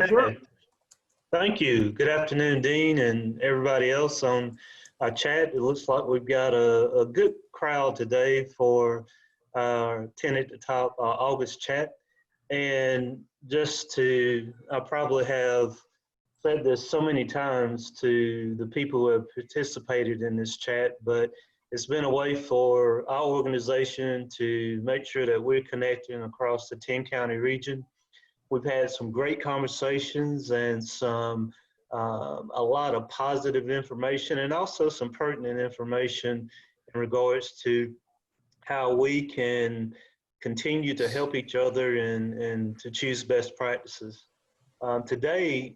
Sure. Hey, thank you. Good afternoon, Dean, and everybody else on our chat. It looks like we've got a good crowd today for our 10 at the Top August chat. And I probably have said this so many times to the people who have participated in this chat, but it's been a way for our organization to make sure that we're connecting across the 10-county region. We've had some great conversations and a lot of positive information and also some pertinent information in regards to how we can continue to help each other and to choose best practices. Today,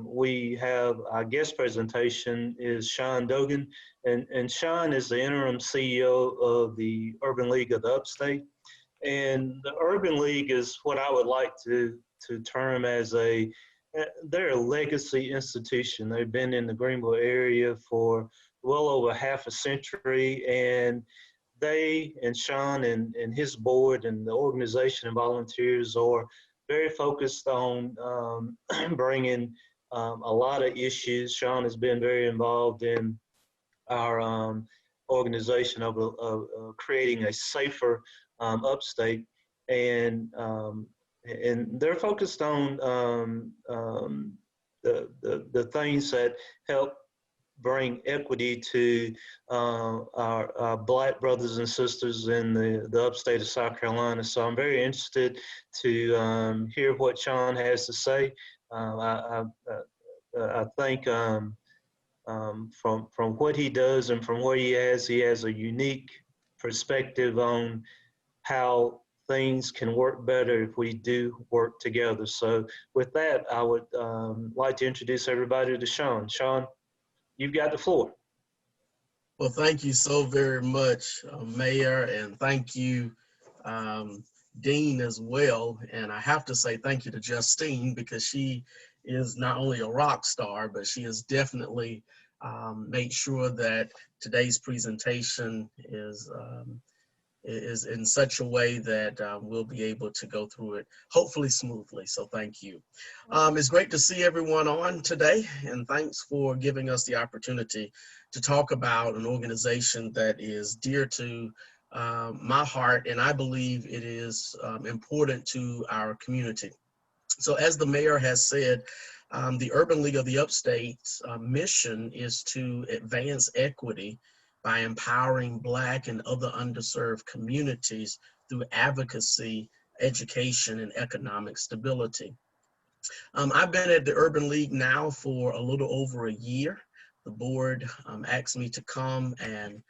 we have our guest presentation is Sean Dogan, and Sean is the interim CEO of the Urban League of the Upstate. And the Urban League is what I would like to term as they're a legacy institution. They've been in the Greenville area for well over half a century, and they and Sean and his board and the organization and volunteers are very focused on bringing a lot of issues. Sean has been very involved in our organization of creating a safer upstate, and they're focused on the things that help bring equity to our Black brothers and sisters in the upstate of South Carolina. So I'm very interested to hear what Sean has to say. I think from what he does and from where he has a unique perspective on how things can work better if we do work together. So with that, I would like to introduce everybody to Sean. Sean, you've got the floor. Well, thank you so very much, Mayor, and thank you, Dean, as well. And I have to say thank you to Justine, because she is not only a rock star, but she has definitely made sure that today's presentation is in such a way that we'll be able to go through it hopefully smoothly. So thank you. It's great to see everyone on today, and thanks for giving us the opportunity to talk about an organization that is dear to my heart, and I believe it is important to our community. So as the mayor has said, the Urban League of the Upstate's mission is to advance equity by empowering Black and other underserved communities through advocacy, education, and economic stability. I've been at the Urban League now for a little over a year. The board asked me to come and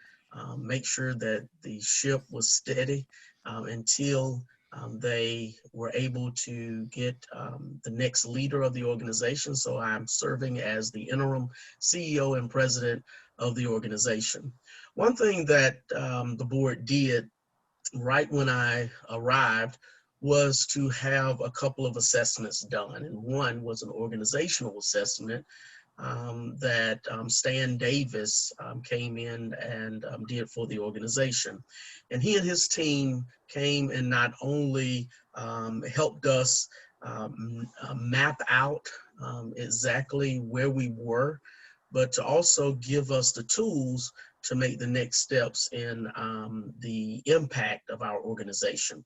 make sure that the ship was steady until they were able to get the next leader of the organization. So I'm serving as the interim CEO and president of the organization. One thing that the board did right when I arrived was to have a couple of assessments done. And one was an organizational assessment that Stan Davis came in and did for the organization. And he and his team came and not only helped us map out exactly where we were, but to also give us the tools to make the next steps in the impact of our organization.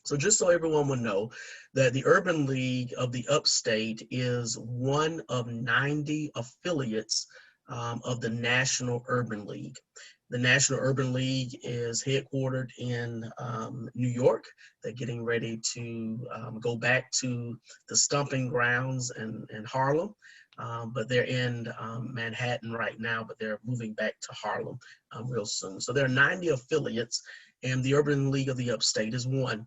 So just so everyone will know that the Urban League of the Upstate is one of 90 affiliates of the National Urban League. The National Urban League is headquartered in New York. They're getting ready to go back to the stomping grounds in Harlem. But they're in Manhattan right now, but they're moving back to Harlem real soon. So there are 90 affiliates, and the Urban League of the Upstate is one.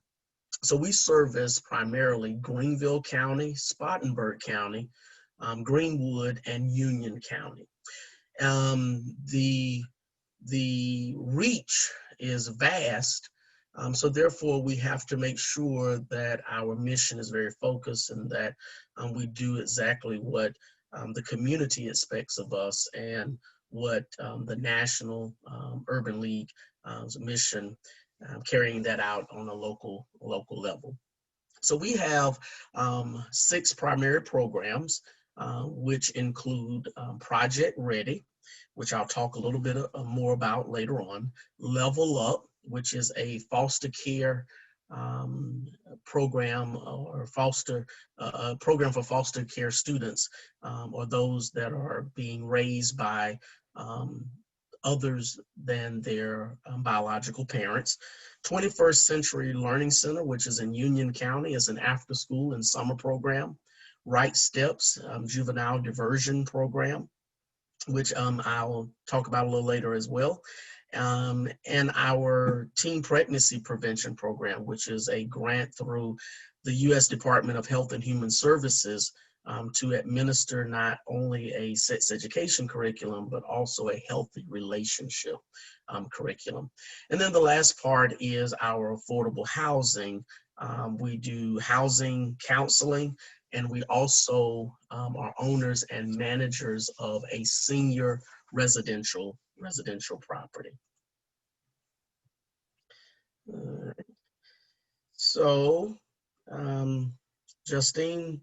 So we service primarily Greenville County, Spartanburg County, Greenwood, and Union County. The reach is vast, so therefore we have to make sure that our mission is very focused and that we do exactly what the community expects of us and what the National Urban League mission, carrying that out on a local level. So we have 6 primary programs, which include Project Ready, which I'll talk a little bit more about later on. Level Up, which is a foster care program or program for foster care students, or those that are being raised by um, others than their biological parents. 21st Century Learning Center, which is in Union County, is an after school and summer program. Right Steps, juvenile diversion program, which I'll talk about a little later as well. And our teen pregnancy prevention program, which is a grant through the U.S. Department of Health and Human Services to administer not only a sex education curriculum, but also a healthy relationship curriculum. And then the last part is our affordable housing. We do housing counseling, and we also are owners and managers of a senior residential property. Uh, so, um, Justine,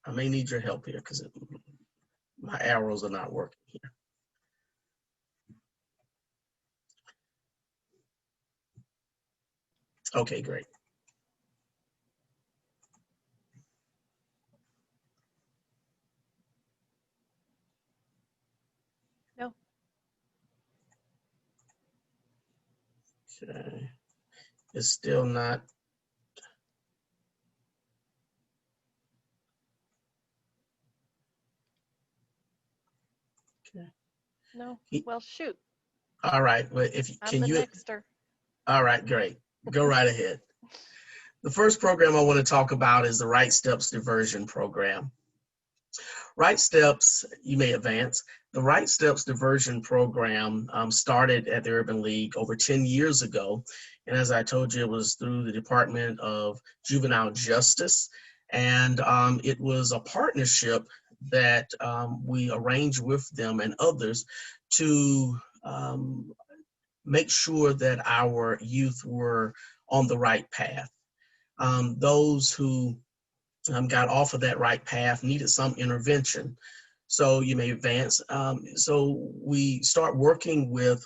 I may need your help here because my arrows are not working here. Okay, great. No. Okay, it's still not. Okay. No. Well, shoot. All right. Well, if I'm can the you? nexter. All right, great. Go right ahead. The first program I want to talk about is the Right Steps Diversion Program. Right Steps, you may advance. The Right Steps Diversion Program started at the Urban League over 10 years ago. And as I told you, it was through the Department of Juvenile Justice. And it was a partnership that we arranged with them and others to make sure that our youth were on the right path. Those who got off of that right path needed some intervention. So you may advance. So we start working with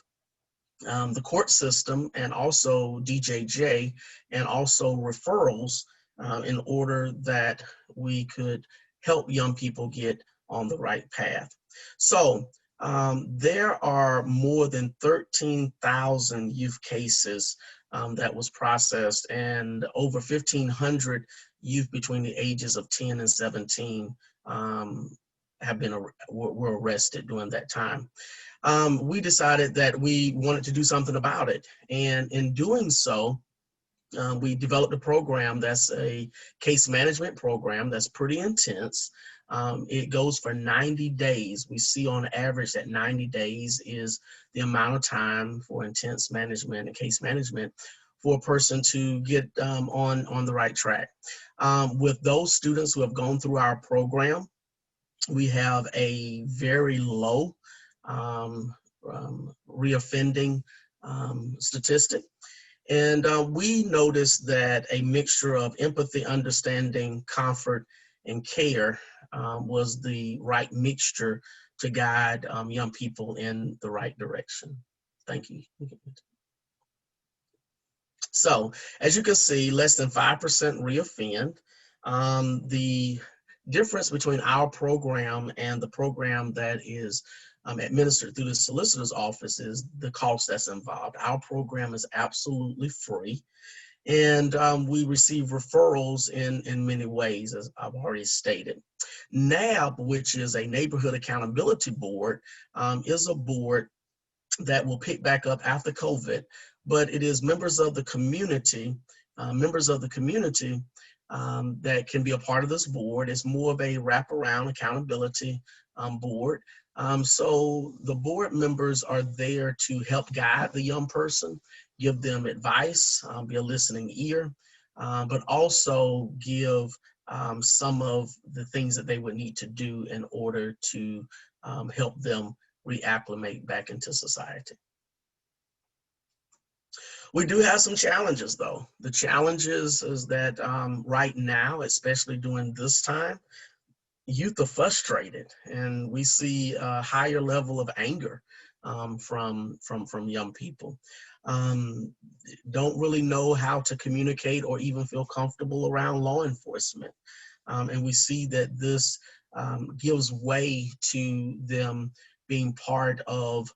the court system and also DJJ and also referrals in order that we could help young people get on the right path. So there are more than 13,000 youth cases that was processed, and over 1,500 youth between the ages of 10 and 17 have been were arrested during that time. We decided that we wanted to do something about it. And in doing so, we developed a program that's a case management program that's pretty intense. It goes for 90 days. We see on average that 90 days is the amount of time for intense management and case management for a person to get on the right track. With those students who have gone through our program, we have a very low reoffending statistic. And we noticed that a mixture of empathy, understanding, comfort, and care was the right mixture to guide young people in the right direction. Thank you. So as you can see, less than 5% reoffend. The difference between our program and the program that is administered through the solicitor's office is the cost that's involved. Our program is absolutely free. And we receive referrals in many ways, as I've already stated. NAB, which is a Neighborhood Accountability Board, is a board that will pick back up after COVID, but it is members of the community, that can be a part of this board. It's more of a wraparound accountability board. So the board members are there to help guide the young person, give them advice, be a listening ear, but also give some of the things that they would need to do in order to help them reacclimate back into society. We do have some challenges, though. The challenges is that right now, especially during this time, youth are frustrated, and we see a higher level of anger from young people. Um, don't really know how to communicate or even feel comfortable around law enforcement. And we see that this gives way to them being part of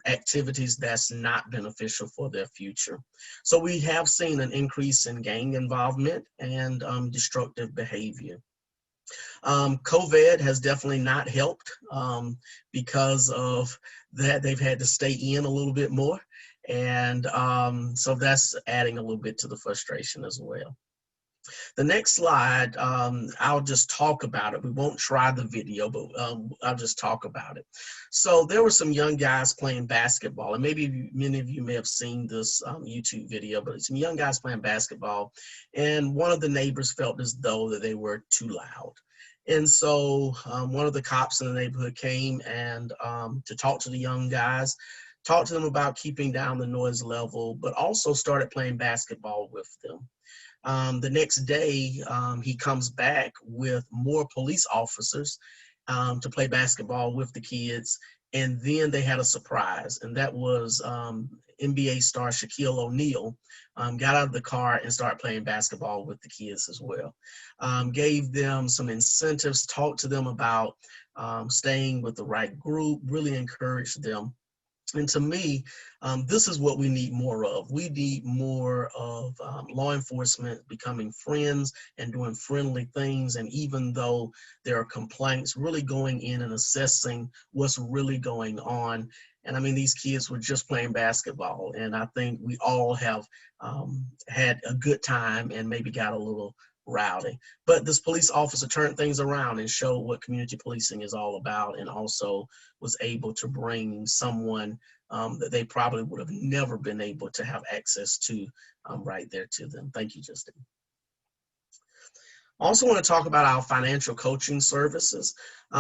activities that's not beneficial for their future. So we have seen an increase in gang involvement and destructive behavior. COVID has definitely not helped because of that. They've had to stay in a little bit more. And so that's adding a little bit to the frustration as well. The next slide, I'll just talk about it. We won't try the video, but I'll just talk about it. So there were some young guys playing basketball, and maybe many of you may have seen this YouTube video, but some young guys playing basketball, and one of the neighbors felt as though that they were too loud. And so one of the cops in the neighborhood came and to talk to the young guys, talk to them about keeping down the noise level, but also started playing basketball with them. The next day, he comes back with more police officers to play basketball with the kids. And then they had a surprise, and that was NBA star Shaquille O'Neal got out of the car and started playing basketball with the kids as well. Gave them some incentives, talked to them about staying with the right group, really encouraged them. And to me, this is what we need more of. We need more of law enforcement becoming friends and doing friendly things. And even though there are complaints, really going in and assessing what's really going on. And I mean, these kids were just playing basketball. And I think we all have had a good time and maybe got a little rowdy. But this police officer turned things around and showed what community policing is all about, and also was able to bring someone that they probably would have never been able to have access to right there to them. Thank you, Justin. I also want to talk about our financial coaching services.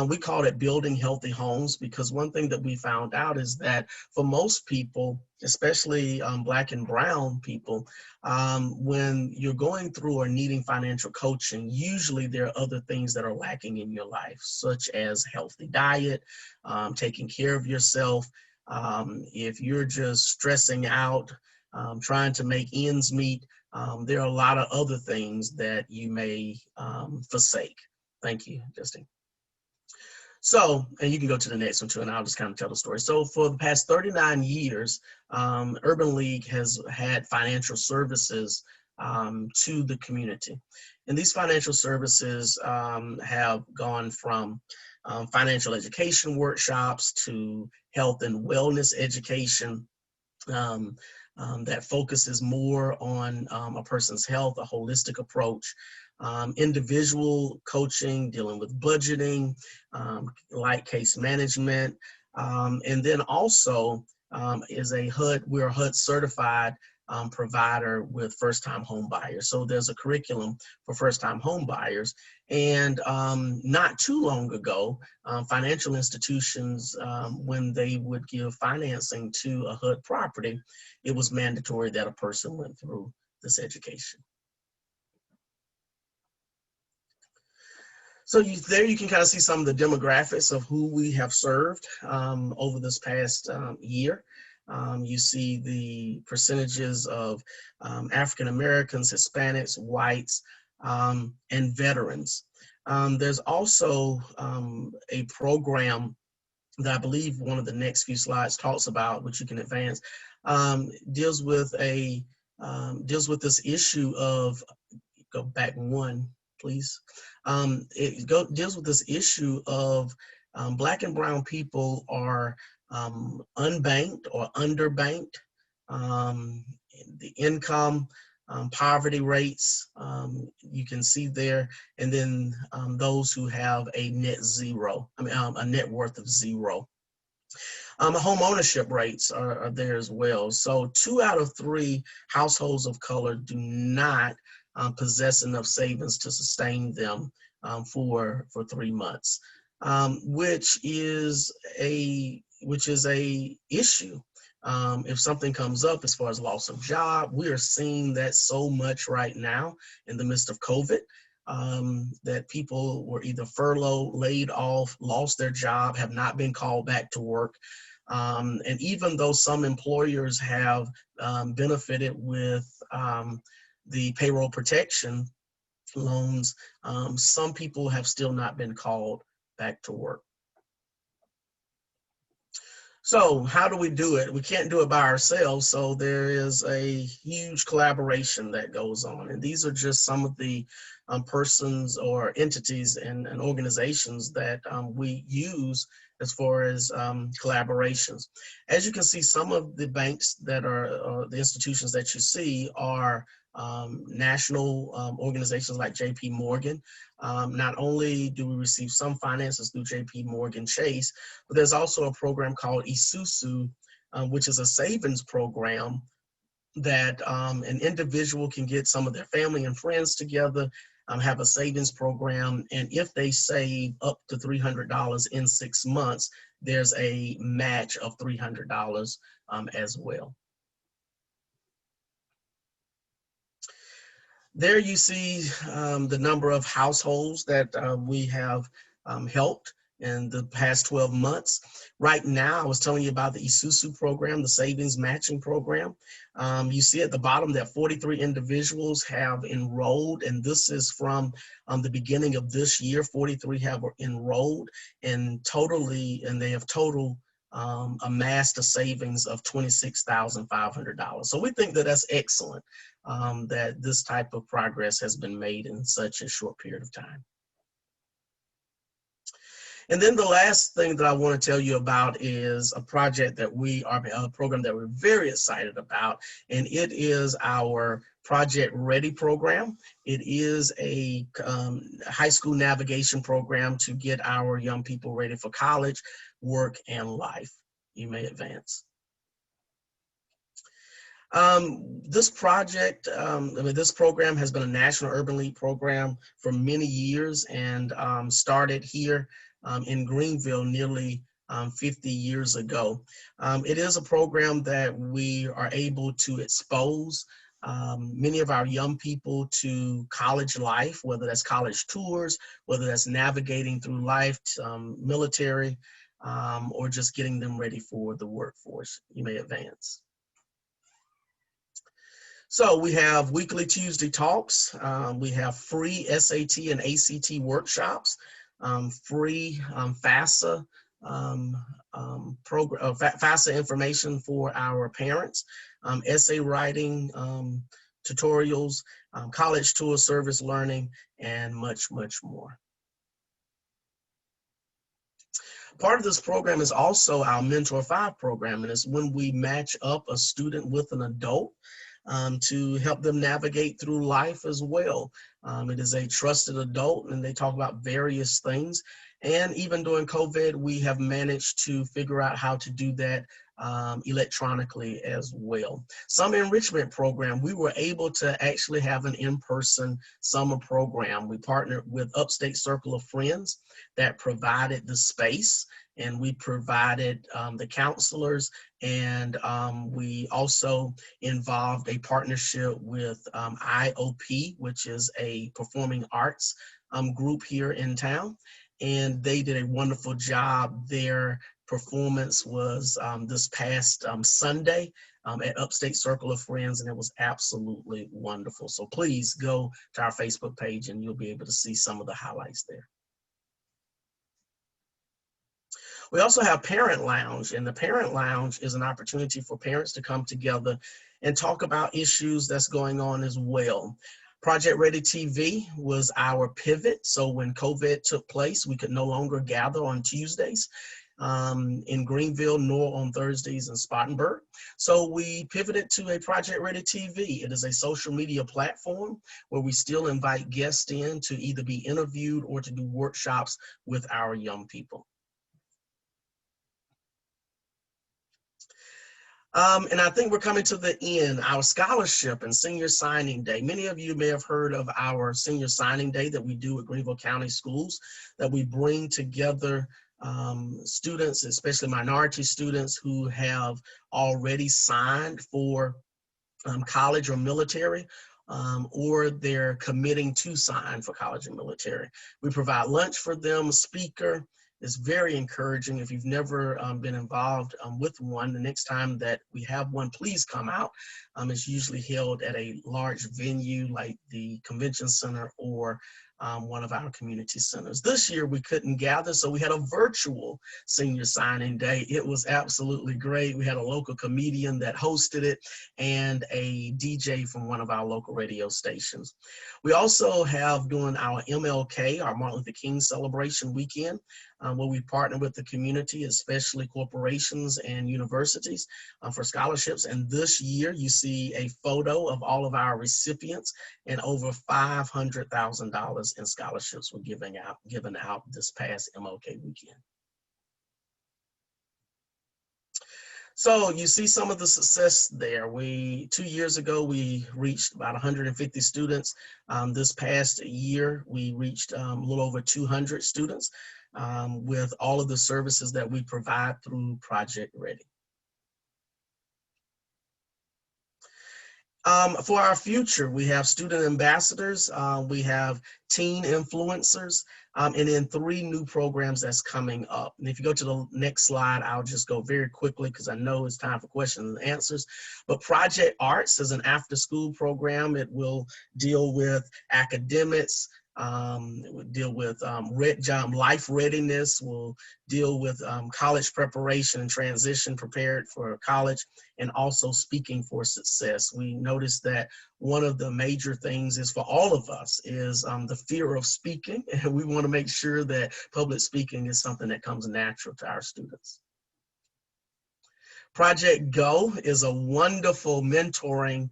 We call it Building Healthy Homes, because one thing that we found out is that for most people, especially Black and Brown people, when you're going through or needing financial coaching, usually there are other things that are lacking in your life, such as healthy diet, taking care of yourself. If you're just stressing out, trying to make ends meet, there are a lot of other things that you may forsake. Thank you, Justin. So, and you can go to the next one too, and I'll just kind of tell the story. So for the past 39 years, Urban League has had financial services to the community. And these financial services have gone from financial education workshops to health and wellness education, that focuses more on a person's health, a holistic approach, individual coaching, dealing with budgeting, like case management, and then also is a HUD, we're a HUD certified provider with first-time home buyers. So there's a curriculum for first-time home buyers. And not too long ago, financial institutions, when they would give financing to a HUD property, it was mandatory that a person went through this education. So there you can kind of see some of the demographics of who we have served over this past year. You see the percentages of African Americans, Hispanics, whites, and veterans. There's also a program that I believe one of the next few slides talks about, which you can advance, deals with this issue of, go back one, please. Deals with this issue of Black and Brown people are unbanked or underbanked. The income, poverty rates, you can see there, and then those who have a net zero, a net worth of zero. Home ownership rates are there as well. So 2 out of 3 households of color do not possess enough savings to sustain them for 3 months, which is a issue if something comes up as far as loss of job. We are seeing that so much right now in the midst of COVID, that people were either furloughed, laid off, lost their job, have not been called back to work. And even though some employers have benefited with the payroll protection loans, some people have still not been called back to work. So how do we do it? We can't do it by ourselves. So there is a huge collaboration that goes on. And these are just some of the persons or entities and organizations that we use as far as collaborations. As you can see, some of the banks that are the institutions that you see are national organizations like JP Morgan. Not only do we receive some finances through JP Morgan Chase, but there's also a program called Isusu, which is a savings program that an individual can get some of their family and friends together, have a savings program, and if they save up to $300 in 6 months, there's a match of $300 as well. There you see the number of households that we have helped in the past 12 months. Right now, I was telling you about the Isusu program, the savings matching program. You see at the bottom that 43 individuals have enrolled, and this is from the beginning of this year. 43 have enrolled, and they have total amassed a savings of $26,500. So we think that that's excellent, that this type of progress has been made in such a short period of time. And then the last thing that I want to tell you about is a project that a program that we're very excited about, and it is our Project Ready program. It is a high school navigation program to get our young people ready for college, work, and life. You may advance. This project, this program has been a National Urban League program for many years, and started here in Greenville nearly 50 years ago. It is a program that we are able to expose many of our young people to college life, whether that's college tours, whether that's navigating through life, military, or just getting them ready for the workforce. You may advance. So we have weekly Tuesday talks. We have free SAT and ACT workshops, free FAFSA FAFSA information for our parents, essay writing tutorials, college tour service learning, and much, much more. Part of this program is also our Mentor 5 program, and it's when we match up a student with an adult to help them navigate through life as well. It is a trusted adult, and they talk about various things. And even during COVID, we have managed to figure out how to do that electronically as well. Summer enrichment program, we were able to actually have an in-person summer program. We partnered with Upstate Circle of Friends that provided the space, and we provided the counselors, and we also involved a partnership with IOP, which is a performing arts group here in town, and they did a wonderful job. Their performance was this past Sunday at Upstate Circle of Friends, and it was absolutely wonderful. So please go to our Facebook page and you'll be able to see some of the highlights there. We also have Parent Lounge, and the Parent Lounge is an opportunity for parents to come together and talk about issues that's going on as well. Project Ready TV was our pivot. So when COVID took place, we could no longer gather on Tuesdays in Greenville, nor on Thursdays in Spartanburg. So we pivoted to a Project Ready TV. It is a social media platform where we still invite guests in to either be interviewed or to do workshops with our young people. And I think we're coming to the end. Our scholarship and senior signing day. Many of you may have heard of our senior signing day that we do at Greenville County Schools, that we bring together students, especially minority students who have already signed for college or military, or they're committing to sign for college and military. We provide lunch for them, a speaker. It's very encouraging. If you've never been involved with one, the next time that we have one, please come out. It's usually held at a large venue like the convention center or one of our community centers. This year we couldn't gather, so we had a virtual senior signing day. It was absolutely great. We had a local comedian that hosted it and a DJ from one of our local radio stations. We also have during our MLK, our Martin Luther King celebration weekend, where we partner with the community, especially corporations and universities for scholarships. And this year you see a photo of all of our recipients, and over $500,000 in scholarships were given out this past MLK weekend. So you see some of the success there. 2 years ago, we reached about 150 students. This past year, we reached a little over 200 students with all of the services that we provide through Project Ready. For our future, we have student ambassadors, we have teen influencers, and then 3 new programs that's coming up. And if you go to the next slide, I'll just go very quickly because I know it's time for questions and answers. But Project Arts is an after-school program. It will deal with academics, it will deal with life readiness, will deal with college preparation and transition, prepared for college, and also speaking for success. We noticed that one of the major things is for all of us is the fear of speaking, and we want to make sure that public speaking is something that comes natural to our students. Project Go is a wonderful mentoring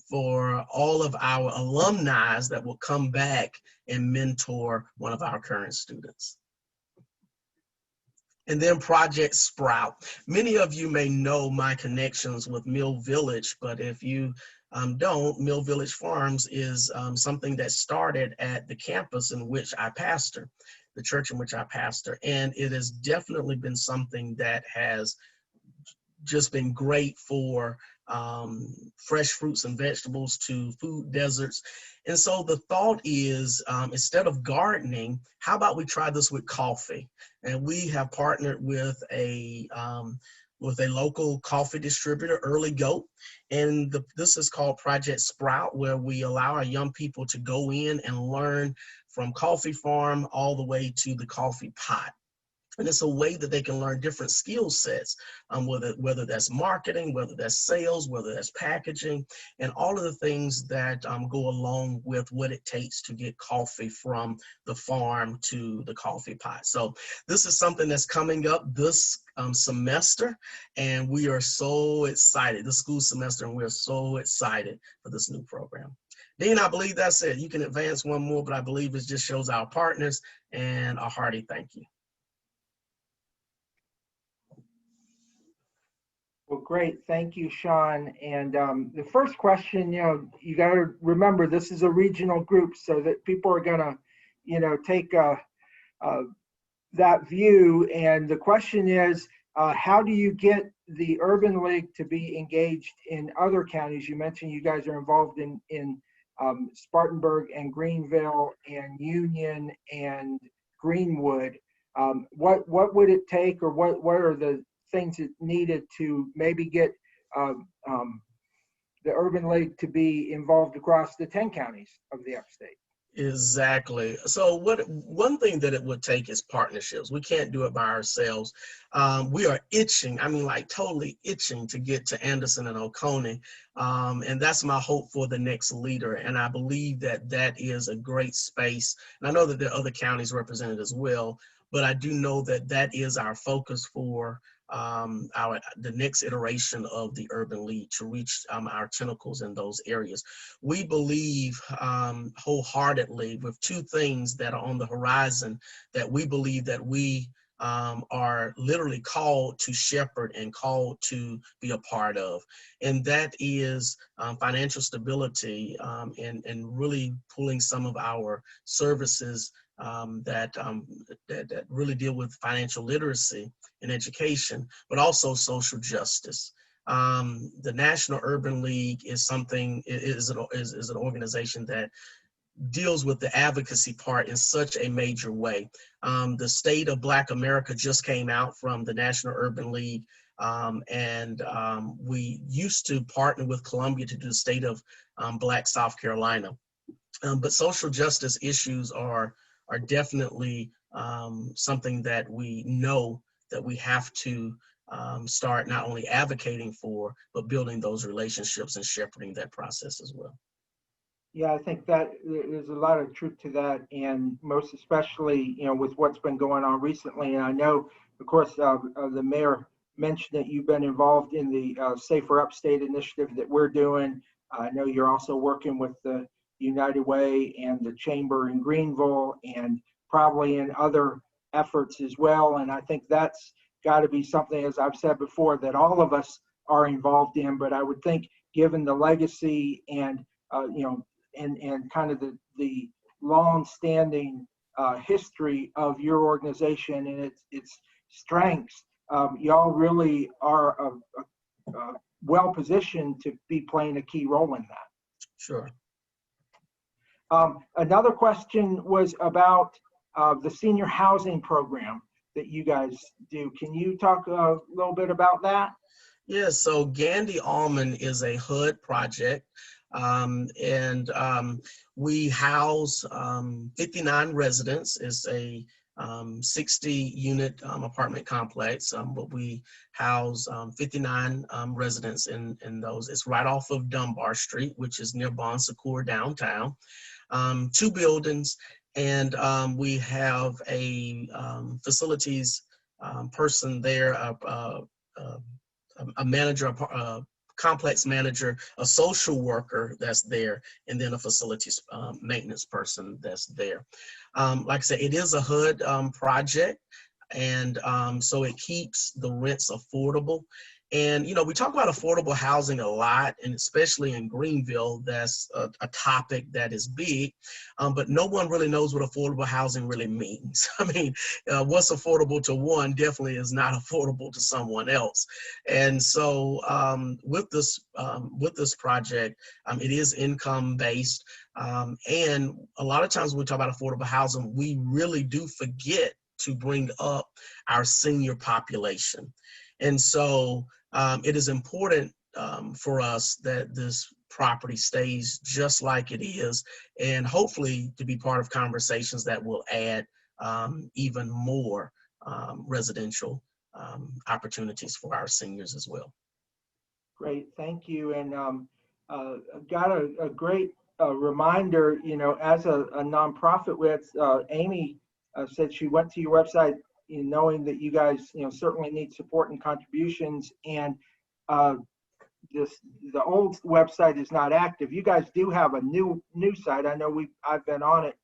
for all of our alumni that will come back and mentor one of our current students. And then Project Sprout. Many of you may know my connections with Mill Village, but if you don't, Mill Village Farms is something that started at the campus in which I pastor, the church in which I pastor. And it has definitely been something that has just been great for fresh fruits and vegetables to food deserts. And so the thought is, instead of gardening, how about we try this with coffee? And we have partnered with a local coffee distributor, Early Goat. And this is called Project Sprout, where we allow our young people to go in and learn from coffee farm all the way to the coffee pot. And it's a way that they can learn different skill sets, whether that's marketing, whether that's sales, whether that's packaging, and all of the things that go along with what it takes to get coffee from the farm to the coffee pot. So this is something that's coming up this semester, and we are so excited, this school semester, and we're so excited for this new program. Dean, I believe that's it. You can advance one more, but I believe it just shows our partners and a hearty thank you. Well, great. Thank you, Sean. And the first question, you got to remember this is a regional group, so that people are going to, take that view. And the question is, how do you get the Urban League to be engaged in other counties? You mentioned you guys are involved in Spartanburg and Greenville and Union and Greenwood. What would it take, or what are the things that needed to maybe get the Urban League to be involved across the 10 counties of the upstate? Exactly. So one thing that it would take is partnerships. We can't do it by ourselves. We are itching, like totally itching to get to Anderson and Oconee. And that's my hope for the next leader. And I believe that that is a great space. And I know that there are other counties represented as well, but I do know that that is our focus for the next iteration of the Urban League, to reach our tentacles in those areas. We believe wholeheartedly with 2 things that are on the horizon that we believe that we are literally called to shepherd and called to be a part of. And that is financial stability and really pulling some of our services that really deal with financial literacy and education, but also social justice. The National Urban League is an organization that deals with the advocacy part in such a major way. The State of Black America just came out from the National Urban League, and we used to partner with Columbia to do the State of Black South Carolina. But social justice issues are definitely something that we know that we have to start not only advocating for, but building those relationships and shepherding that process as well. Yeah, I think that there's a lot of truth to that, and most especially, with what's been going on recently. And I know, of course, the mayor mentioned that you've been involved in the Safer Upstate initiative that we're doing. I know you're also working with the United Way and the Chamber in Greenville, and probably in other efforts as well. And I think that's got to be something, as I've said before, that all of us are involved in. But I would think, given the legacy and and kind of the long-standing history of your organization and its strengths, y'all really are well positioned to be playing a key role in that. Sure. Another question was about the senior housing program that you guys do. Can you talk a little bit about that? Yes, so Gandy Almond is a HUD project, and we house 59 residents. It's a 60-unit apartment complex, but we house 59 residents in those. It's right off of Dunbar Street, which is near Bon Secours downtown. 2 buildings, and we have a facilities person there, a manager, a complex manager, a social worker that's there, and then a facilities maintenance person that's there. Like I said, it is a HUD project, and so it keeps the rents affordable. And, we talk about affordable housing a lot, and especially in Greenville, that's a topic that is big, but no one really knows what affordable housing really means. I mean, what's affordable to one definitely is not affordable to someone else. And so with this project, it is income-based. And a lot of times when we talk about affordable housing, we really do forget to bring up our senior population. And so it is important for us that this property stays just like it is, and hopefully to be part of conversations that will add even more residential opportunities for our seniors as well. Great, thank you. And got a great reminder, as a nonprofit with Amy said she went to your website knowing that you guys certainly need support and contributions, and the old website is not active. You guys do have a new site. I know I've been on it.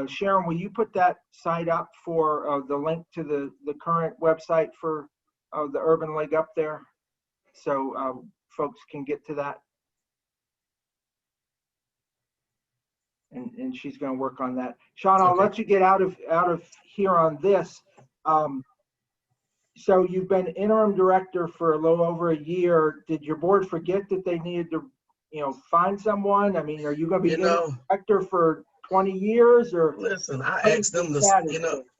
Sharon, will you put that site up for the link to the current website for the Urban League up there, so folks can get to that? And she's going to work on that. Sean, I'll let you get out of here on this. So you've been interim director for a little over a year. Did your board forget that they needed to, find someone? I mean, are you going to be interim director for 20 years, or? Listen, I asked them this,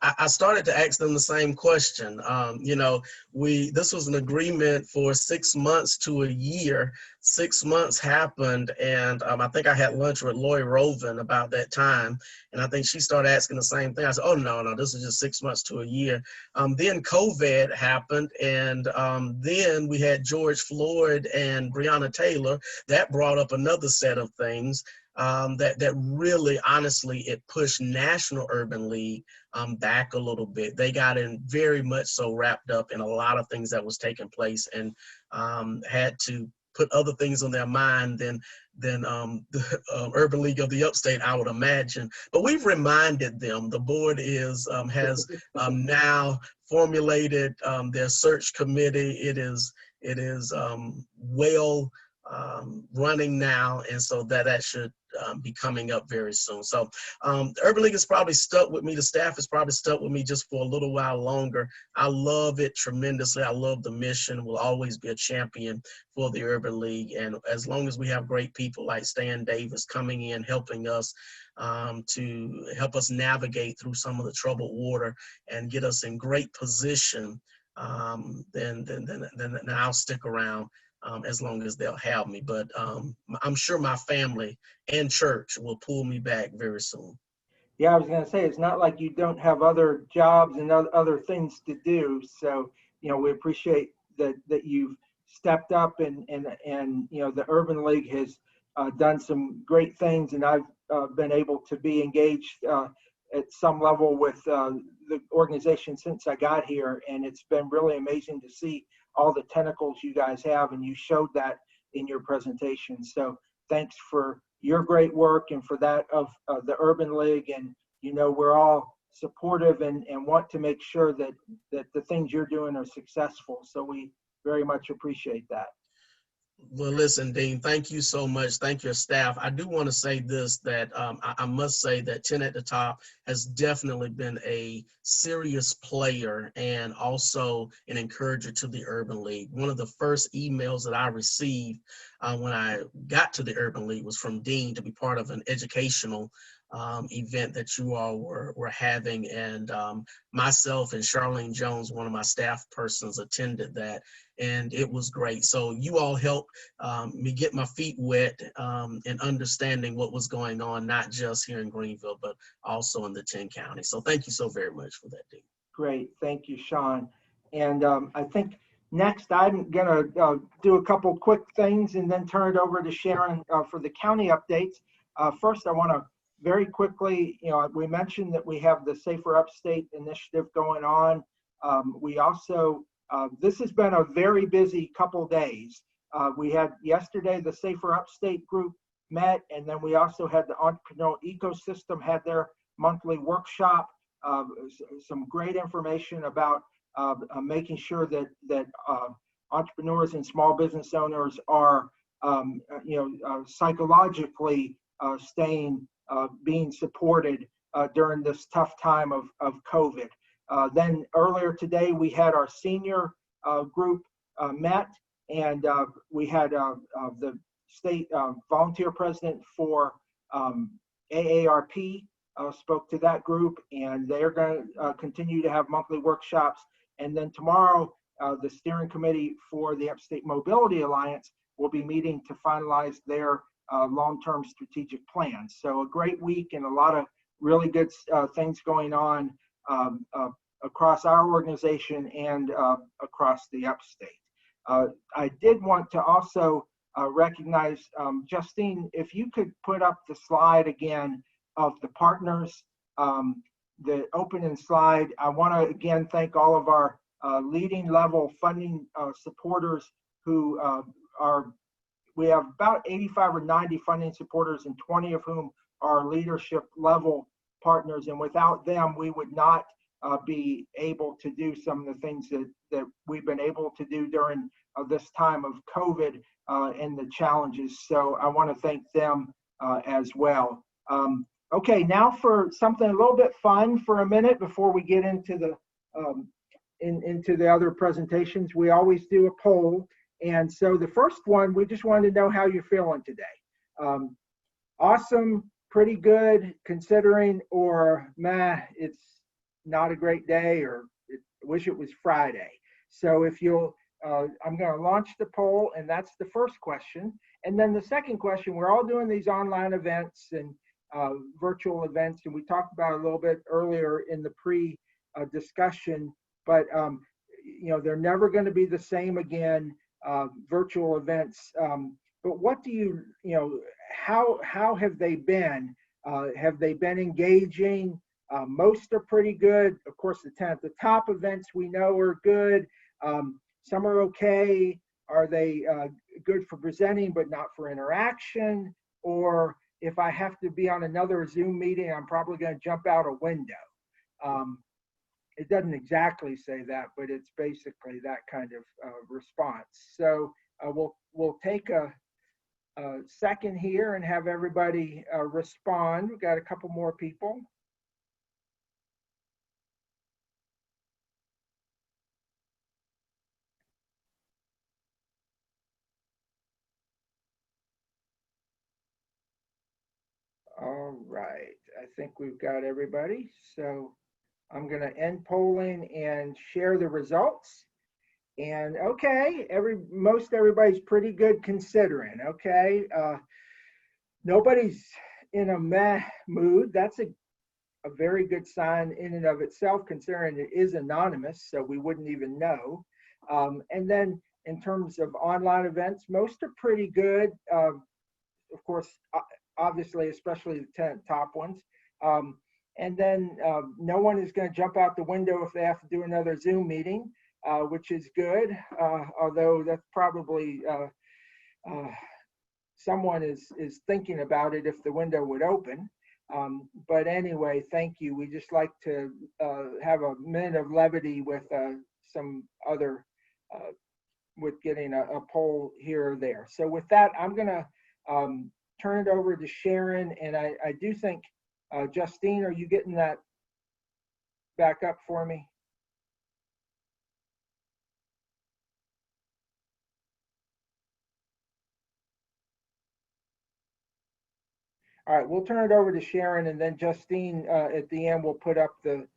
I started to ask them the same question. This was an agreement for 6 months to a year. 6 months happened, and I think I had lunch with Lori Roven about that time, and I think she started asking the same thing. I said, oh, no, this is just 6 months to a year. Then COVID happened, and then we had George Floyd and Breonna Taylor. That brought up another set of things. That really, honestly, it pushed National Urban League back a little bit. They got in very much so wrapped up in a lot of things that was taking place, and had to put other things on their mind than the Urban League of the Upstate, I would imagine. But we've reminded them. The board has now formulated their search committee. It is well running now, and so that should be coming up very soon. So the Urban League is probably stuck with me. The staff is probably stuck with me just for a little while longer. I love it tremendously. I love the mission. Will always be a champion for the Urban League. And as long as we have great people like Stan Davis coming in, helping us to help us navigate through some of the troubled water and get us in great position, then I'll stick around as long as they'll have me. But I'm sure my family and church will pull me back very soon. Yeah, I was going to say, it's not like you don't have other jobs and other things to do. So, we appreciate that you've stepped up, and the Urban League has done some great things, and I've been able to be engaged at some level with the organization since I got here, and it's been really amazing to see all the tentacles you guys have, and you showed that in your presentation. So thanks for your great work and for that of the Urban League. And we're all supportive and want to make sure that the things you're doing are successful. So we very much appreciate that. Well, listen, Dean, thank you so much. Thank your staff. I do want to say this, that I must say that 10 at the Top has definitely been a serious player and also an encourager to the Urban League. One of the first emails that I received when I got to the Urban League was from Dean to be part of an educational event that you all were having. And myself and Charlene Jones, one of my staff persons, attended that. And it was great. So you all helped me get my feet wet in understanding what was going on, not just here in Greenville, but also in the 10 counties. So thank you so very much for that, Dean. Great. Thank you, Sean. And I think next I'm going to do a couple quick things and then turn it over to Sharon for the county updates. First, I want to very quickly, we mentioned that we have the Safer Upstate initiative going on. We also, this has been a very busy couple days. We had yesterday, the Safer Upstate group met, and then we also had the entrepreneurial ecosystem had their monthly workshop. Some great information about making sure that entrepreneurs and small business owners are, psychologically being supported during this tough time of COVID. Then earlier today, we had our senior group met, and we had the state volunteer president for AARP spoke to that group, and they're going to continue to have monthly workshops. And then tomorrow, the steering committee for the Upstate Mobility Alliance will be meeting to finalize their long-term strategic plans. So a great week and a lot of really good things going on across our organization and across the Upstate. I did want to also recognize, Justine, if you could put up the slide again of the partners, the opening slide. I want to again thank all of our leading level funding supporters who we have about 85 or 90 funding supporters, and 20 of whom are leadership level partners. And without them, we would not be able to do some of the things that we've been able to do during this time of COVID and the challenges. So I want to thank them as well. Okay, now for something a little bit fun for a minute before we get into the into the other presentations. We always do a poll. And so the first one, we just wanted to know how you're feeling today. Awesome, pretty good, considering, or meh, it's not a great day, or wish it was Friday. So if you'll, I'm going to launch the poll, and that's the first question. And then the second question, we're all doing these online events and virtual events, and we talked about it a little bit earlier in the pre-discussion, but they're never going to be the same again. Virtual events, but what do how have they been? Have they been engaging? Most are pretty good. Of course, the 10 at the Top events we know are good. Some are okay. Are they good for presenting but not for interaction? Or if I have to be on another Zoom meeting, I'm probably going to jump out a window. It doesn't exactly say that, but it's basically that kind of response. So we'll take a second here and have everybody respond. We've got a couple more people. All right, I think we've got everybody. So I'm going to end polling and share the results. And okay, most everybody's pretty good considering. Okay, nobody's in a meh mood. That's a very good sign in and of itself, considering it is anonymous, so we wouldn't even know. And then in terms of online events, most are pretty good. Of course, obviously, especially the 10 top ones. And then no one is going to jump out the window if they have to do another Zoom meeting, which is good, although that's probably someone is thinking about it if the window would open. But anyway, thank you. We just like to have a minute of levity with some other, with getting a poll here or there. So with that, I'm going to turn it over to Sharon. And I do think, Justine, are you getting that back up for me? All right, we'll turn it over to Sharon, and then Justine at the end will put up the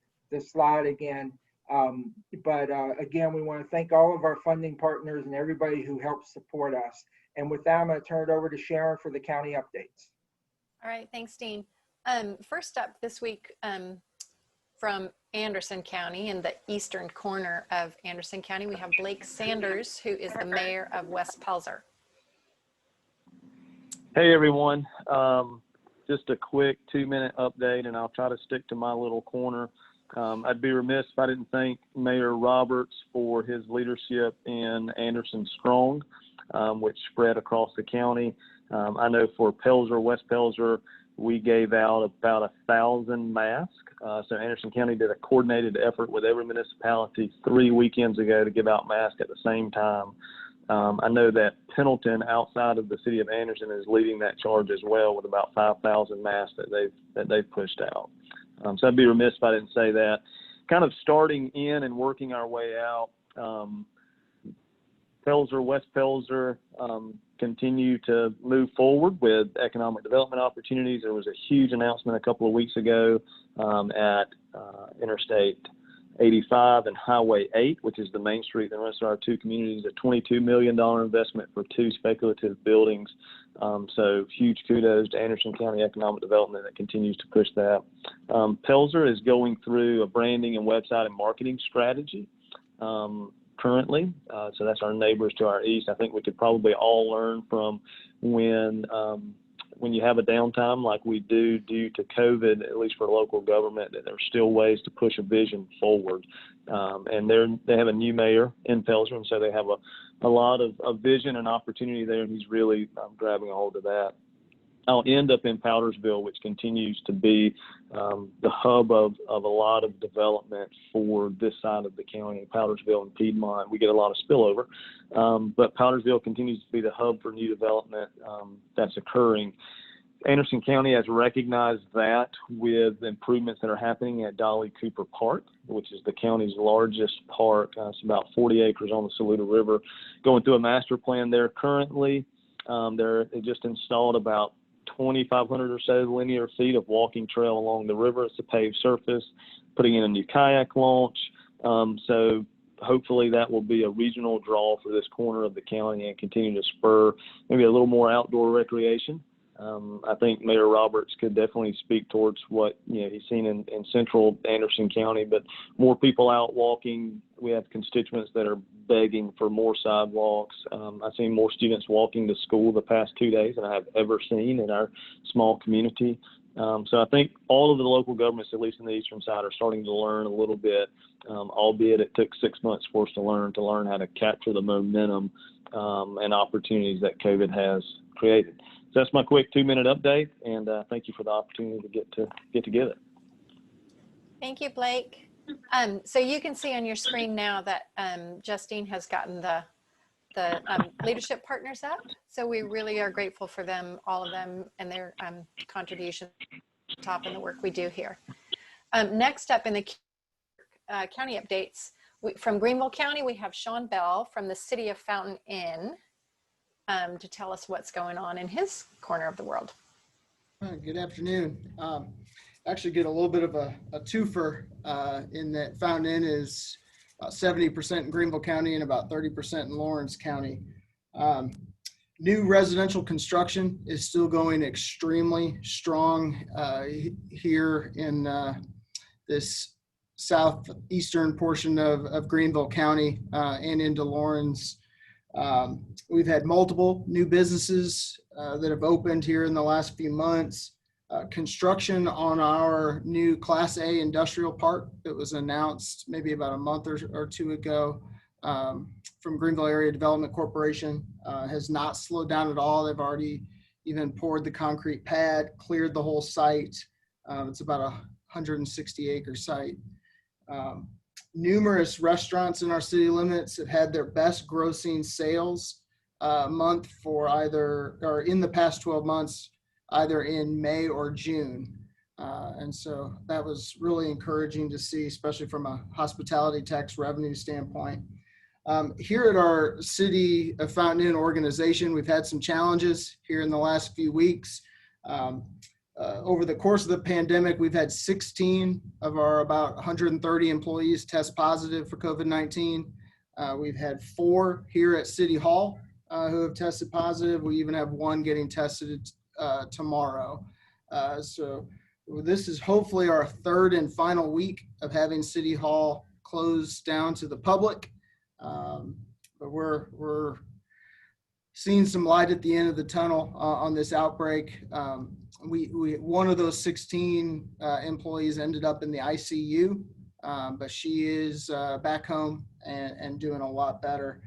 slide again. But again, we want to thank all of our funding partners and everybody who helps support us. And with that, I'm going to turn it over to Sharon for the county updates. All right, thanks, Dean. First up this week from Anderson County, in the eastern corner of Anderson County, we have Blake Sanders, who is the mayor of West Pelzer. Hey, everyone. Just a quick 2-minute update, and I'll try to stick to my little corner. I'd be remiss if I didn't thank Mayor Roberts for his leadership in Anderson Strong, which spread across the county. I know for Pelzer, West Pelzer, we gave out about 1,000 masks. So Anderson County did a coordinated effort with every municipality 3 weekends ago to give out masks at the same time. I know that Pendleton, outside of the city of Anderson, is leading that charge as well with about 5,000 masks that they've pushed out. So I'd be remiss if I didn't say that. Kind of starting in and working our way out, Pelzer, West Pelzer, continue to move forward with economic development opportunities. There was a huge announcement a couple of weeks ago at Interstate 85 and Highway 8, which is the main street that runs through our two communities, a $22 million investment for 2 speculative buildings. So huge kudos to Anderson County Economic Development that continues to push that. Pelzer is going through a branding and website and marketing strategy currently. So that's our neighbors to our east. I think we could probably all learn from when you have a downtime like we do due to COVID, at least for local government, that there's still ways to push a vision forward. And they have a new mayor in Pelzer, and so they have a lot of vision and opportunity there, and he's really grabbing a hold of that. I'll end up in Powdersville, which continues to be the hub of a lot of development for this side of the county. Powdersville and Piedmont, we get a lot of spillover, but Powdersville continues to be the hub for new development that's occurring. Anderson County has recognized that with improvements that are happening at Dolly Cooper Park, which is the county's largest park. It's about 40 acres on the Saluda River. Going through a master plan there currently. They just installed about 2,500 or so linear feet of walking trail along the river. It's a paved surface, putting in a new kayak launch. So hopefully that will be a regional draw for this corner of the county and continue to spur maybe a little more outdoor recreation. I think Mayor Roberts could definitely speak towards what he's seen in central Anderson County, but more people out walking. We have constituents that are begging for more sidewalks. I've seen more students walking to school the past 2 days than I have ever seen in our small community. So I think all of the local governments, at least in the eastern side, are starting to learn a little bit, albeit it took 6 months for us to learn how to capture the momentum and opportunities that COVID has created. So that's my quick 2-minute update, and thank you for the opportunity to get together. Thank you, Blake. So you can see on your screen now that Justine has gotten the the leadership partners up. So we really are grateful for them, all of them, and their contribution top in the work we do here. Next up in the county updates, from Greenville County, we have Sean Bell from the City of Fountain Inn to tell us what's going on in his corner of the world. Good afternoon. Actually get a little bit of a twofer in that Fountain Inn is about 70% in Greenville County and about 30% in Lawrence County. New residential construction is still going extremely strong here in this southeastern portion of Greenville County and into Lawrence. We've had multiple new businesses that have opened here in the last few months. Construction on our new Class A industrial park that was announced maybe about a month or two ago from Greenville Area Development Corporation has not slowed down at all. They've already even poured the concrete pad, cleared the whole site. It's about a 160-acre site. Numerous restaurants in our city limits have had their best grossing sales month for either, or in the past 12 months, either in May or June. And so that was really encouraging to see, especially from a hospitality tax revenue standpoint. Here at our City of Fountain Inn organization, we've had some challenges here in the last few weeks. Over the course of the pandemic, we've had 16 of our about 130 employees test positive for COVID-19. We've had 4 here at City Hall who have tested positive. We even have 1 getting tested tomorrow. So this is hopefully our 3rd and final week of having City Hall closed down to the public. But we're seeing some light at the end of the tunnel on this outbreak. One of those 16 employees ended up in the ICU, but she is back home and doing a lot better.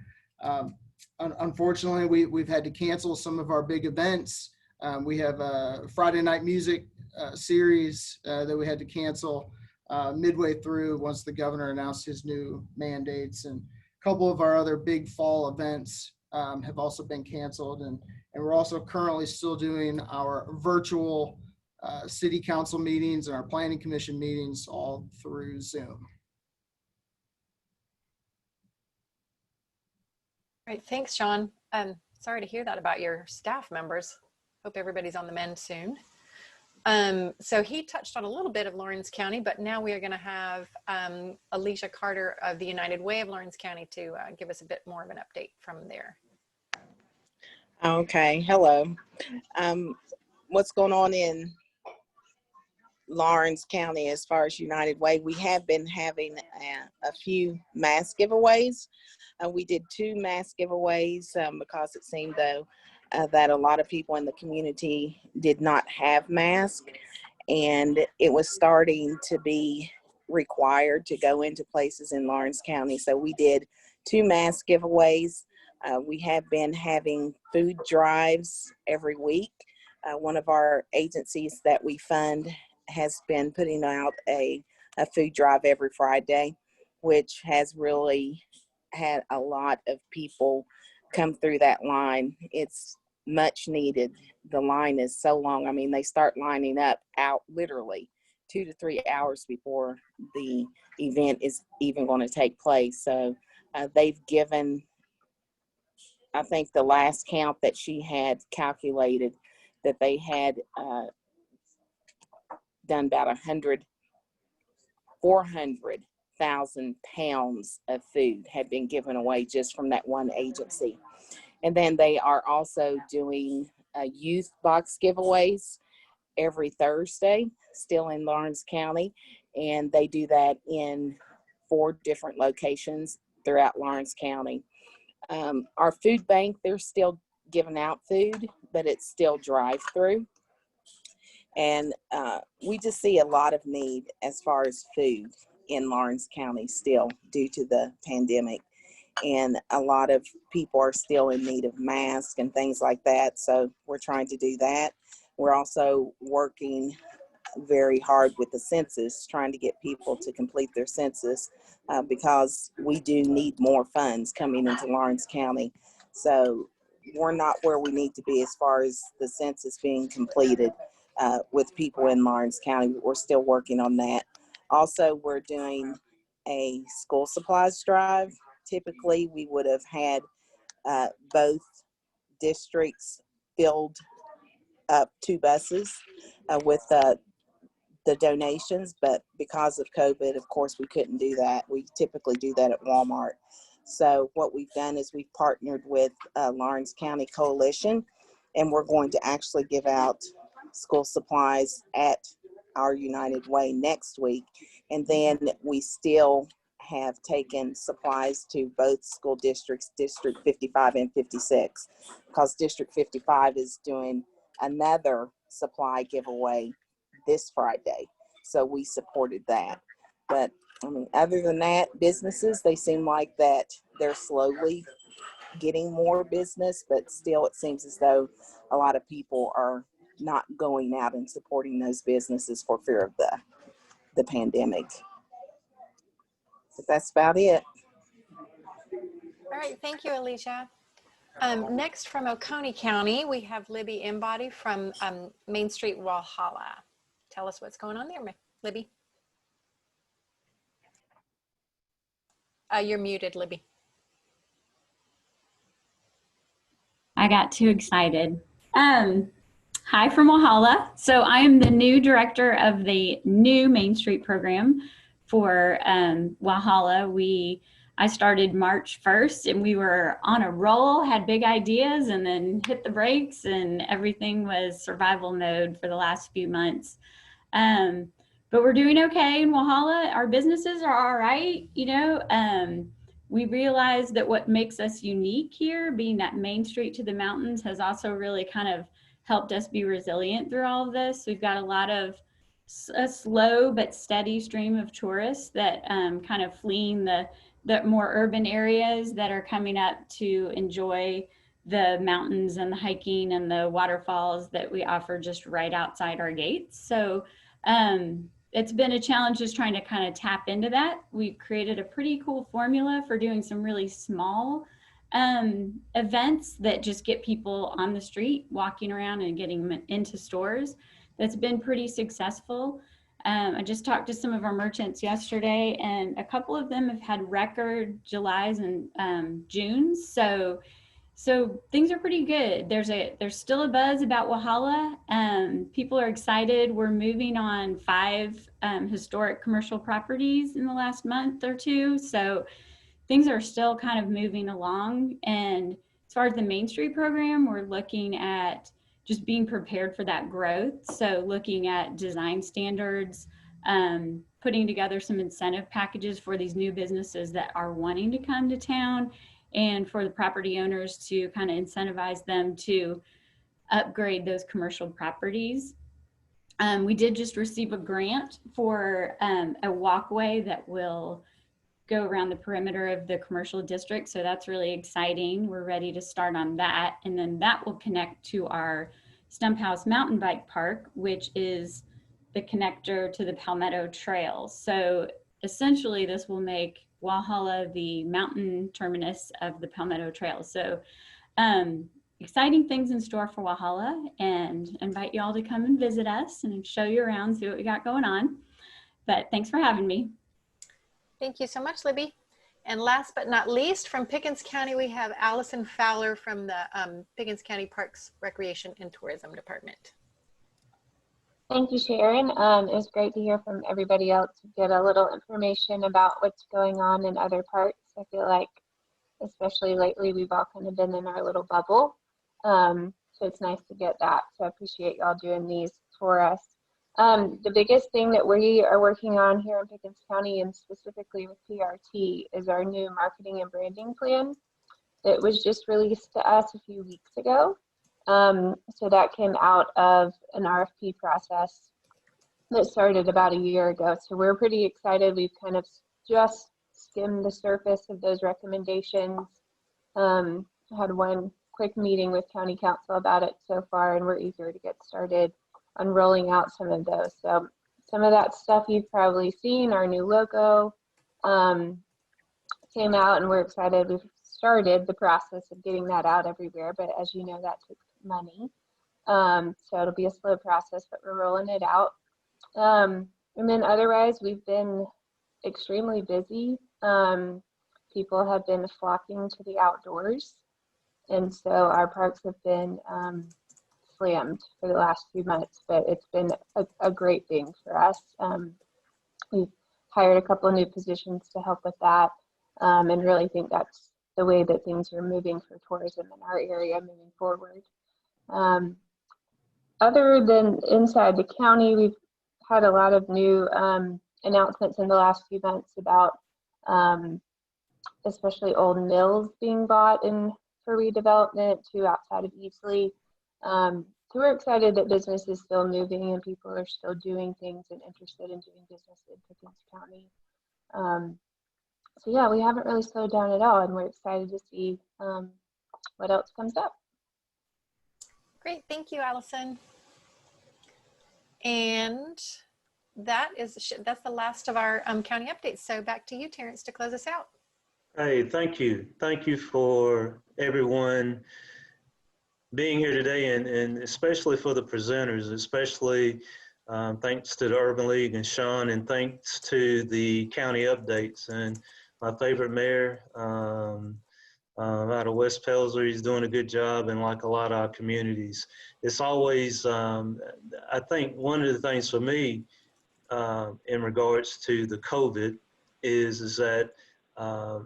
Unfortunately, we've had to cancel some of our big events. We have a Friday night music series that we had to cancel midway through once the governor announced his new mandates, and a couple of our other big fall events have also been canceled, and we're also currently still doing our virtual city council meetings and our planning commission meetings all through Zoom. Great, thanks, Sean. Sorry to hear that about your staff members. Hope everybody's on the mend soon. So he touched on a little bit of Lawrence County, but now we are going to have Alicia Carter of the United Way of Lawrence County to give us a bit more of an update from there. Okay, hello. What's going on in Lawrence County as far as United Way? We have been having a few mask giveaways. We did 2 mask giveaways because it seemed though that a lot of people in the community did not have masks, and it was starting to be required to go into places in Lawrence County. So we did 2 mask giveaways. We have been having food drives every week. One of our agencies that we fund has been putting out a food drive every Friday, which has really had a lot of people come through that line. It's much needed. The line is so long. I mean, they start lining up out literally 2 to 3 hours before the event is even going to take place. So they've given, I think the last count that she had calculated that they had done about 400,000 pounds of food had been given away just from that one agency. And then they are also doing youth box giveaways every Thursday, still in Lawrence County. And they do that in 4 different locations throughout Lawrence County. Our food bank, they're still giving out food, but it's still drive-through. And we just see a lot of need as far as food in Lawrence County still due to the pandemic. And a lot of people are still in need of masks and things like that. So we're trying to do that. We're also working very hard with the census, trying to get people to complete their census because we do need more funds coming into Lawrence County. So we're not where we need to be as far as the census being completed with people in Lawrence County. We're still working on that. Also, we're doing a school supplies drive. Typically, we would have had both districts filled up 2 buses with the donations, but because of COVID, of course, we couldn't do that. We typically do that at Walmart. So what we've done is we've partnered with Lawrence County Coalition, and we're going to actually give out school supplies at our United Way next week. And then we still have taken supplies to both school districts, District 55 and 56, because District 55 is doing another supply giveaway this Friday. So we supported that. But I mean, other than that, businesses, they seem like that they're slowly getting more business, but still it seems as though a lot of people are not going out and supporting those businesses for fear of the pandemic. But that's about it. All right, thank you, Alicia. Next from Oconee County, we have Libby Embody from Main Street Walhalla. Tell us what's going on there, Libby. You're muted, Libby. I got too excited. Hi from Walhalla. So I am the new director of the new Main Street program for Walhalla. I started March 1st and we were on a roll, had big ideas, and then hit the brakes, and everything was survival mode for the last few months. But we're doing okay in Walhalla. Our businesses are all right, you know. We realized that what makes us unique here, being that Main Street to the mountains, has also really kind of helped us be resilient through all of this. We've got a lot of a slow but steady stream of tourists that kind of fleeing the more urban areas that are coming up to enjoy the mountains and the hiking and the waterfalls that we offer just right outside our gates. So it's been a challenge just trying to kind of tap into that. We've created a pretty cool formula for doing some really small events that just get people on the street, walking around and getting them into stores. That's been pretty successful. I just talked to some of our merchants yesterday, and a couple of them have had record Julys and Junes. So things are pretty good. There's still a buzz about Walhalla. People are excited. We're moving on 5 historic commercial properties in the last month or 2. So things are still kind of moving along. And as far as the Main Street program, we're looking at just being prepared for that growth. So looking at design standards, putting together some incentive packages for these new businesses that are wanting to come to town, and for the property owners to kind of incentivize them to upgrade those commercial properties. We did just receive a grant for a walkway that will go around the perimeter of the commercial district. So that's really exciting. We're ready to start on that. And then that will connect to our Stump House Mountain Bike Park, which is the connector to the Palmetto Trail. So essentially this will make Walhalla the mountain terminus of the Palmetto Trail. So exciting things in store for Walhalla, and invite you all to come and visit us and show you around, see what we got going on. But thanks for having me. Thank you so much, Libby. And last but not least, from Pickens County, we have Allison Fowler from the Pickens County Parks, Recreation, and Tourism Department. Thank you, Sharon. It was great to hear from everybody else, get a little information about what's going on in other parts. I feel like, especially lately, we've all kind of been in our little bubble. So it's nice to get that. So I appreciate y'all doing these for us. The biggest thing that we are working on here in Pickens County, and specifically with PRT, is our new marketing and branding plan that was just released to us a few weeks ago. So that came out of an RFP process that started about a year ago. So we're pretty excited. We've kind of just skimmed the surface of those recommendations. Had one quick meeting with County Council about it so far, and we're eager to get started on rolling out some of those. So some of that stuff you've probably seen. Our new logo came out, and we're excited. We've started the process of getting that out everywhere, but as you know, that takes money. So it'll be a slow process, but we're rolling it out. And then otherwise, we've been extremely busy. People have been flocking to the outdoors. And so our parks have been slammed for the last few months, but it's been a great thing for us. We've hired a couple of new positions to help with that, and really think that's the way that things are moving for tourism in our area moving forward. Other than inside the county, we've had a lot of new announcements in the last few months about especially old mills being bought in for redevelopment to outside of Easley. So we're excited that business is still moving and people are still doing things and interested in doing business in Pickens County. So yeah, we haven't really slowed down at all, and we're excited to see what else comes up. Great, thank you, Allison. And that's the last of our county updates. So back to you, Terrence, to close us out. Hey, thank you. Thank you for everyone being here today, and especially for the presenters, especially thanks to the Urban League and Sean, and thanks to the county updates. And my favorite mayor out of West Pelzer, he's doing a good job, and like a lot of our communities. It's always, I think one of the things for me in regards to the COVID is that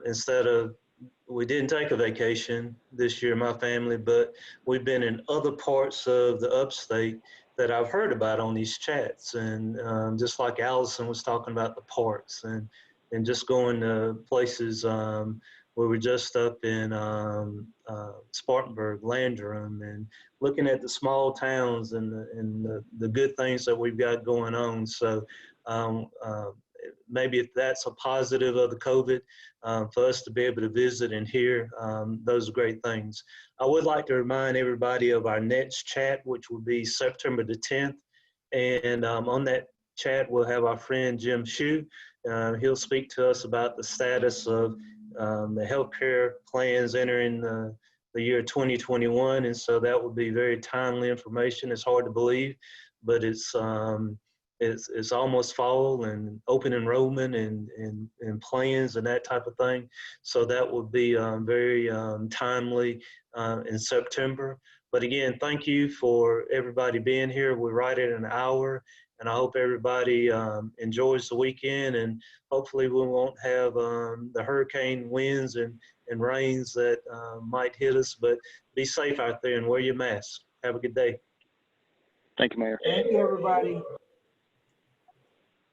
instead of, we didn't take a vacation this year, my family, but we've been in other parts of the upstate that I've heard about on these chats. And just like Allison was talking about the parks and just going to places, we were just up in Spartanburg, Landrum, and looking at the small towns and the good things that we've got going on. So maybe if that's a positive of the COVID, for us to be able to visit and hear, those are great things. I would like to remind everybody of our next chat, which will be September the 10th. And on that chat, we'll have our friend Jim Shue. He'll speak to us about the status of the healthcare plans entering the year 2021. And so that would be very timely information. It's hard to believe, but it's almost fall and open enrollment and plans and that type of thing. So that would be very timely in September. But again, thank you for everybody being here. We're right at an hour, and I hope everybody enjoys the weekend, and hopefully we won't have the hurricane winds and rains that might hit us, but be safe out there and wear your mask. Have a good day. Thank you, Mayor. Thank you, everybody.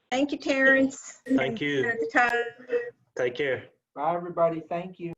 Thank you, Terrence. Thank you. At the top. Take care. Bye, everybody. Thank you.